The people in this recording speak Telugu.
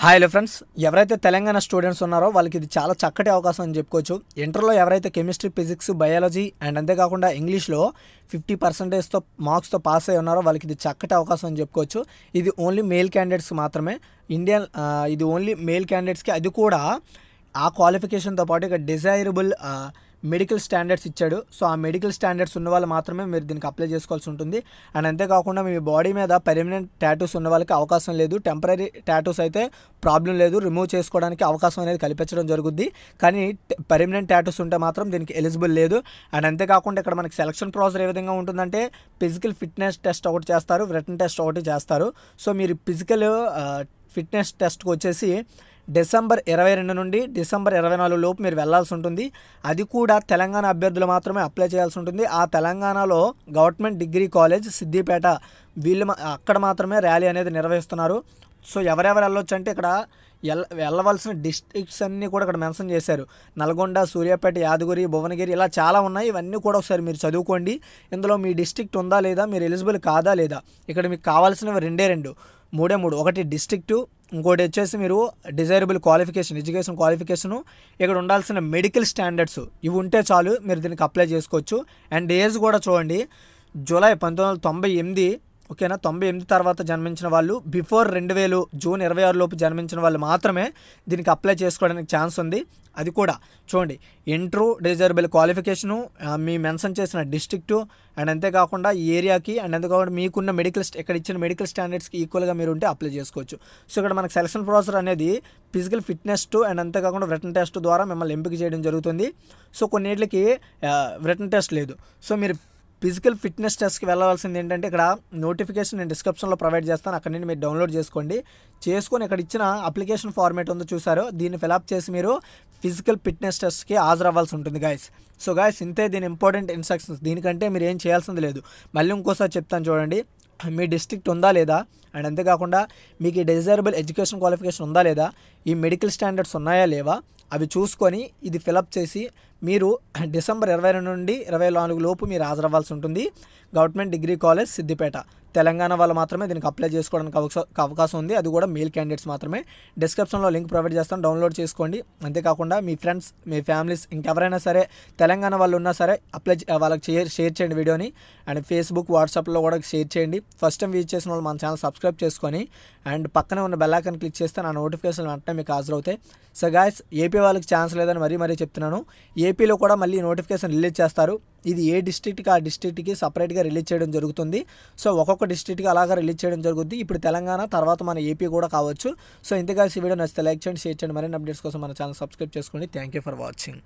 హాయ్ హలో ఫ్రెండ్స్, ఎవరైతే తెలంగాణ స్టూడెంట్స్ ఉన్నారో వాళ్ళకి ఇది చాలా చక్కటి అవకాశం అని చెప్పుకోవచ్చు. ఇంటర్లో ఎవరైతే కెమిస్ట్రీ, ఫిజిక్స్, బయాలజీ అండ్ అంతేకాకుండా ఇంగ్లీష్లో 50%తో మార్క్స్తో పాస్ అయి ఉన్నారో వాళ్ళకి ఇది చక్కటి అవకాశం అని చెప్పుకోవచ్చు. ఇది ఓన్లీ మేల్ క్యాండిడేట్స్కి మాత్రమే. ఇది ఓన్లీ మేల్ క్యాండిడేట్స్కి, అది కూడా ఆ క్వాలిఫికేషన్తో పాటు ఇక డిజైరబుల్ మెడికల్ స్టాండర్డ్స్ ఇచ్చాడు. సో ఆ మెడికల్ స్టాండర్డ్స్ ఉన్న వాళ్ళు మాత్రమే మీరు దీనికి అప్లై చేసుకోవాల్సి ఉంటుంది. అండ్ అంతేకాకుండా మీ బాడీ మీద పర్మనెంట్ టాటూస్ ఉన్న వాళ్ళకి అవకాశం లేదు. టెంపరీ టాటూస్ అయితే ప్రాబ్లం లేదు, రిమూవ్ చేసుకోవడానికి అవకాశం అనేది కల్పించడం జరుగుద్ది. కానీ పర్మనెంట్ టాటూస్ ఉంటే మాత్రం దీనికి ఎలిజిబుల్ లేదు. అండ్ అంతేకాకుండా ఇక్కడ మనకి సెలక్షన్ ప్రాసెస్ ఏ విధంగా ఉంటుందంటే ఫిజికల్ ఫిట్నెస్ టెస్ట్ ఒకటి చేస్తారు, రిటన్ టెస్ట్ ఒకటి చేస్తారు. సో మీరు ఫిజికల్ ఫిట్నెస్ టెస్ట్కి వచ్చేసి డిసెంబర్ 22 నుండి డిసెంబర్ 24 లోపు మీరు వెళ్లాల్సి ఉంటుంది. అది కూడా తెలంగాణ అభ్యర్థులు మాత్రమే అప్లై చేయాల్సి ఉంటుంది. ఆ తెలంగాణలో గవర్నమెంట్ డిగ్రీ కాలేజ్ సిద్దిపేట అక్కడ మాత్రమే ర్యాలీ అనేది నిర్వహిస్తున్నారు. సో ఎవరెవరు వెళ్ళొచ్చు అంటే ఇక్కడ వెళ్ళవలసిన డిస్ట్రిక్ట్స్ అన్నీ కూడా ఇక్కడ మెన్షన్ చేశారు. నల్గొండ, సూర్యాపేట, యాదగిరి, భువనగిరి ఇలా చాలా ఉన్నాయి. ఇవన్నీ కూడా ఒకసారి మీరు చదువుకోండి. ఇందులో మీ డిస్ట్రిక్ట్ ఉందా లేదా, మీరు ఎలిజిబుల్ కాదా లేదా, ఇక్కడ మీకు కావాల్సినవి మూడే మూడు. ఒకటి డిస్ట్రిక్టు, ఇంకోటి వచ్చేసి మీరు డిజైరబుల్ క్వాలిఫికేషన్, ఎడ్యుకేషన్ క్వాలిఫికేషను, ఇక్కడ ఉండాల్సిన మెడికల్ స్టాండర్డ్స్ ఇవి ఉంటే చాలు మీరు దీనికి అప్లై చేసుకోవచ్చు. అండ్ ఏజ్ కూడా చూడండి, జూలై 1998, ఓకేనా, 98 తర్వాత జన్మించిన వాళ్ళు, బిఫోర్ 2000 జూన్ 26 లోపు జన్మించిన వాళ్ళు మాత్రమే దీనికి అప్లై చేసుకోవడానికి ఛాన్స్ ఉంది. అది కూడా చూడండి, ఇంట్రూ డిజైరబుల్ క్వాలిఫికేషను, మీ మెన్షన్ చేసిన డిస్ట్రిక్టు, అండ్ అంతేకాకుండా ఈ ఏరియాకి, అండ్ అంతేకాకుండా మీకున్న ఇక్కడ ఇచ్చిన మెడికల్ స్టాండర్డ్స్కి ఈక్వల్గా మీరు ఉంటే అప్లై చేసుకోవచ్చు. సో ఇక్కడ మనకు సెలక్షన్ ప్రాసెస్ అనేది ఫిజికల్ ఫిట్నెస్ అండ్ అంతేకాకుండా రిటన్ టెస్ట్ ద్వారా మిమ్మల్ని ఎంపిక చేయడం జరుగుతుంది. సో కొన్నిటికి రిటన్ టెస్ట్ లేదు. సో మీరు ఫిజికల్ ఫిట్నెస్ టెస్ట్కి వెళ్ళవలసింది ఏంటంటే, ఇక్కడ నోటిఫికేషన్ నేను డిస్క్రిప్షన్లో ప్రొవైడ్ చేస్తాను, అక్కడ నుండి మీరు డౌన్లోడ్ చేసుకొని ఇక్కడ ఇచ్చిన అప్లికేషన్ ఫార్మేట్ ఉందో చూసారో దీన్ని ఫిలప్ చేసి మీరు ఫిజికల్ ఫిట్నెస్ టెస్ట్కి హాజరవ్వాల్సి ఉంటుంది గాయస్. సో గాయస్, ఇంతే దీని ఇంపార్టెంట్ ఇన్స్ట్రక్షన్స్. దీనికంటే మీరు ఏం చేయాల్సింది లేదు. మళ్ళీ ఇంకోసారి చెప్తాను చూడండి, మీ డిస్ట్రిక్ట్ ఉందా లేదా, అండ్ అంతేకాకుండా మీకు ఈ డిజైరబుల్ ఎడ్యుకేషన్ క్వాలిఫికేషన్ ఉందా లేదా, ఈ మెడికల్ స్టాండర్డ్స్ ఉన్నాయా లేవా, అవి చూసుకొని ఇది ఫిలప్ చేసి మీరు డిసెంబర్ 22 నుండి 24 లోపు మీరు హాజరవ్వాల్సి ఉంటుంది. Government degree college Siddipet Telangana వాళ్ళు మాత్రమే దీనికి అప్లై చేసుకోవడానికి అవకాశం ఉంది. అది కూడా మేల్ క్యాండిడేట్స్ మాత్రమే. డిస్క్రిప్షన్లో లింక్ ప్రొవైడ్ చేస్తాను, డౌన్లోడ్ చేసుకోండి. అంతేకాకుండా మీ ఫ్రెండ్స్, మీ ఫ్యామిలీస్, ఇంకెవరైనా సరే తెలంగాణ వాళ్ళు ఉన్నా సరే వాళ్ళకి షేర్ చేయండి వీడియోని. అండ్ ఫేస్బుక్, వాట్సాప్లో కూడా షేర్ చేయండి. ఫస్ట్ టైం విజిట్ చేసిన వాళ్ళు మన ఛానల్ సబ్స్క్రైబ్ చేసుకొని అండ్ పక్కనే ఉన్న బెల్ ఐకాన్ క్లిక్ చేస్తే నా నోటిఫికేషన్ వెంటనే మీకు హాజరవుతాయి. సో గాయస్, ఏపీ వాళ్ళకి ఛాన్స్ లేదని మరీ చెప్తున్నాను. ఏపీలో కూడా మళ్ళీ నోటిఫికేషన్ రిలీజ్ చేస్తారు. ఇది ఏ డిస్ట్రిక్ట్కి ఆ డిస్ట్రిక్ట్కి సపరేట్గా రిలీజ్ చేయడం జరుగుతుంది. సో ఒక్కొక్క డిస్ట్రిక్ట్కి అలాగా రిలీజ్ చేయడం జరుగుతుంది. ఇప్పుడు తెలంగాణ తర్వాత మన ఏపీ కూడా కావచ్చు. సో ఇంతగా ఈ వీడియో నచ్చితే లైక్ చేయండి, షేర్ చేయండి. మరిన్ని అప్డేట్స్ కోసం మన ఛానల్ సబ్స్క్రైబ్ చేసుకోండి. Thank you for watching.